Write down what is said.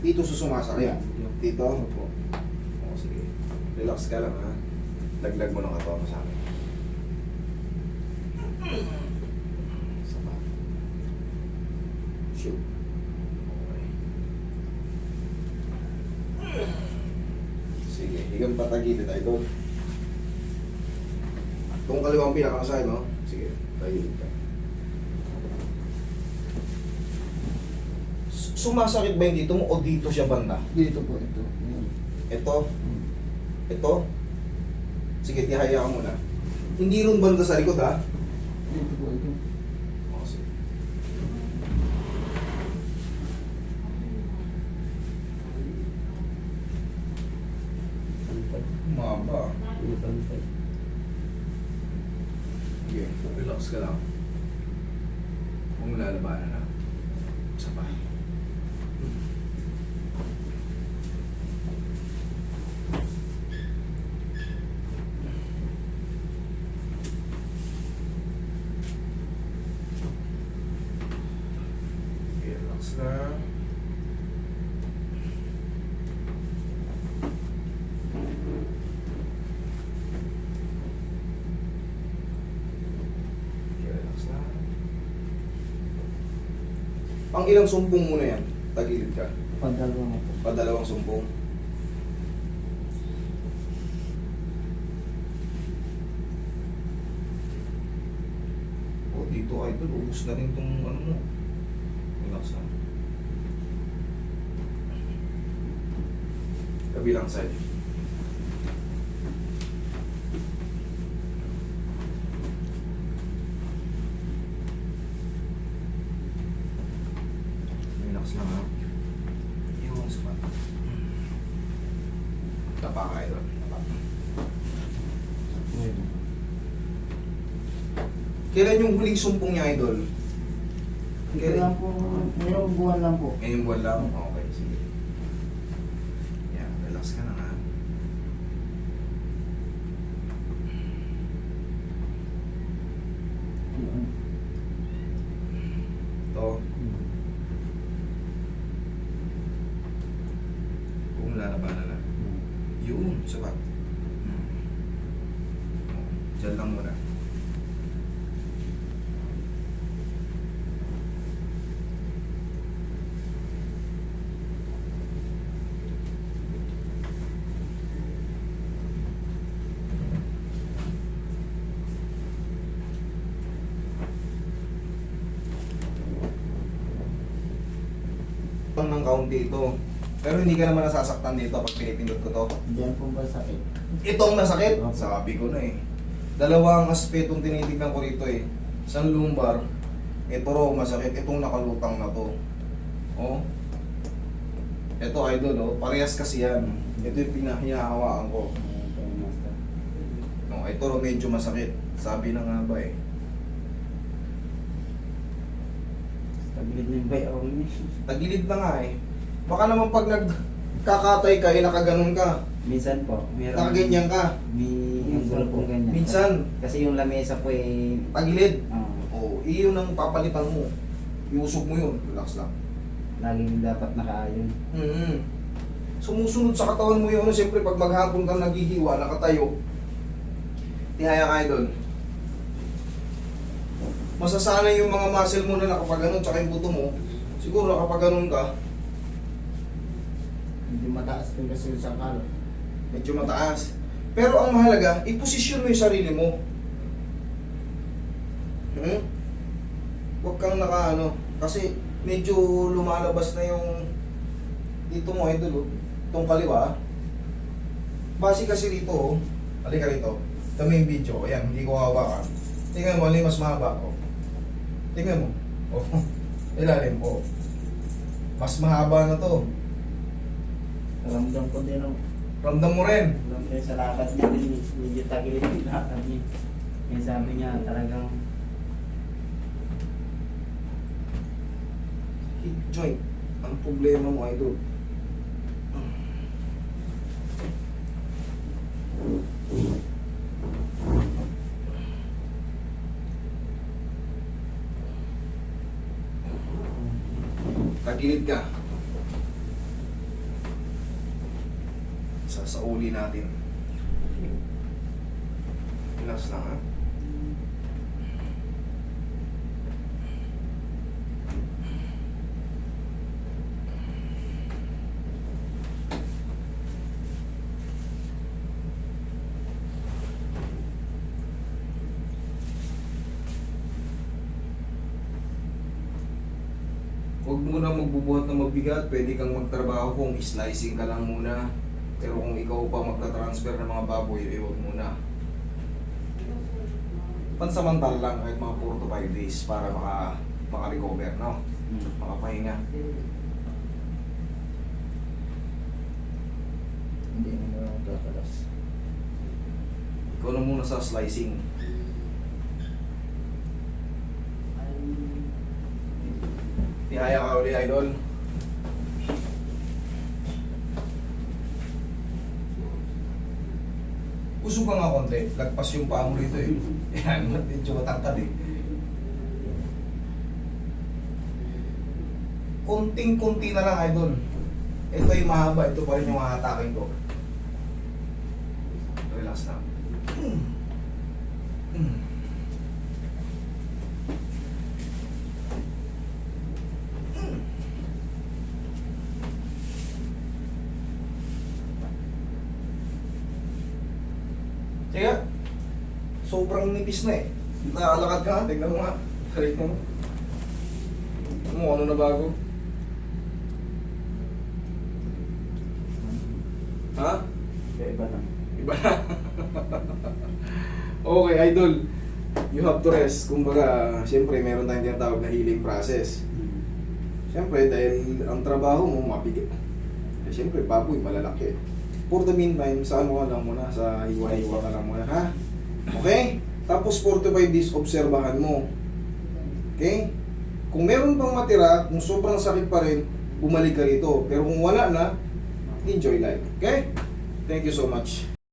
Dito sa sumasakit. Ayan. Dito. Opo. O, sige. Relax ka lang, ha. Laglag mo ng katawan mo sa akin. Sama. Shoot. Okay. Sige, higang patagilid tayo doon. Itong kaliwang pinakasay, no? Sige, tagilid ka. Sumasakit ba yung dito mo o dito siya banda? Dito po ito. Ayan. Ito? Ito? Sige, tihaya ka muna. Hindi rin banda sa likod, ha? Dito po ito. O, sige. Maba. Sige, relax ka lang. Huwag mo lalabanan na. Isa pa. Okay, relax lang. Okay, relax lang. Pang ilang sumpong mo na yan? Tagilid ka. Padalwa mo po. Padalawang sumpong. O, dito idol, ubus na rin tong ano mo. Relax lang. Kabilang side. Relax lang, ha. Yung sapat. Tapa ka idol. Tapa. Ngayon. Kailan yung huling sumpong niya, idol? Ito lang po. Mayroong buwan lang po. Ngayong buwan lang? Okay, sige. Yan, relax ka na, ha. Ayan. Ito, kung lalabanan na. Yun, sapat. Diyan lang muna. Ng kaunti ito. Pero hindi ka naman nasasaktan dito pag pinipindot ko to. Diyan po ba sakit? Itong nasakit, Opo. sabi ko na eh. Dalawang aspetong tinitignan ko rito eh. Isang lumbar, ito raw masakit, itong nakalutang na to. Oh. Ito idol, oh. Parehas kasi yan. Ito yung pinahihawaan ko. Ayan po yung master. No, ito raw medyo masakit. Sabi na nga ba eh. Tagilid na yung bayaw niya. Tagilid na nga eh. Baka naman pag nagkakatay ka, eh, nakaganon ka. Minsan po. Meron. Nakaganyan ka. May Minsan angulo pong ganyan. Minsan, Kasi yung lamesa po eh. tagilid. ah, Oh, iyon ang papalitan mo. Iusog mo yun. Relax lang. laging dapat nakaayon. Mm-hmm. Sumusunod sa katawan mo yun. Siyempre, pag maghapon kang naghihiwa, nakatayo, tihaya ka doon. Masasanay yung mga muscle mo na nakapaganon, tsaka yung buto mo. Siguro nakapaganon ka, Hindi mataas din kasi yung sakal. medyo mataas. Pero ang mahalaga, iposisyon mo yung sarili mo. Huwag kang nakaano. Kasi medyo lumalabas na yung dito mo, idol, oh. Itong kaliwa. Base kasi rito, oh. Halika rito. Ito mo yung video. Ayan, hindi ko hawakan. Tingnan mo, alin mas mahaba, oh. Tingnan mo. Oh. Ilalim, oh. Mas mahaba na to. Ramdam ko din ang Ramdam mo rin. Alam ko sa lakad niya din, medyo tagilid yung lakad niya. Kaya sabi niya talagang Hip joint. Ang problema mo, idol. Tagilid ka. Sasauli natin. Relax lang ha. Huwag muna magbubuhat ng mabigat, pwede kang magtrabaho kung slicing ka lang muna. Pero kung ikaw pa magta-transfer ng mga baboy, huwag muna. Pansamantala lang, kahit mga 4 to 5 days para maka-recover, no? Makapahinga. Hindi na mo magkakalas. Ikaw na muna sa slicing. Tihaya ka uli, idol. Usog ka nga konti. Lagpas yung paa mo rito eh. Yan, medyo matangkad eh. Konting-konti na lang, idol. Ito yung mahaba. Ito pa rin yung hahatakin ko. Relax lang. Kaya, sobrang nipis na eh. Nakalakad ka nga, tignan mo nga. Correct mo. Ano mo, ano na bago? Ha? Iba lang. Iba na. Okay, idol. You have to rest. Kumbaga, siyempre, meron tayong tinatawag na healing process. Siyempre, dahil ang trabaho mo, mabigat. Eh, siyempre, baboy, malalaki. For the meantime, sa ano ka lang muna, sa hiwa-hiwa ka lang muna, ha? Okay? Tapos 45 days, obserbahan mo. Okay? Kung meron pang matira, kung sobrang sakit pa rin, bumalik ka rito. Pero kung wala na, enjoy life. Okay? Thank you so much.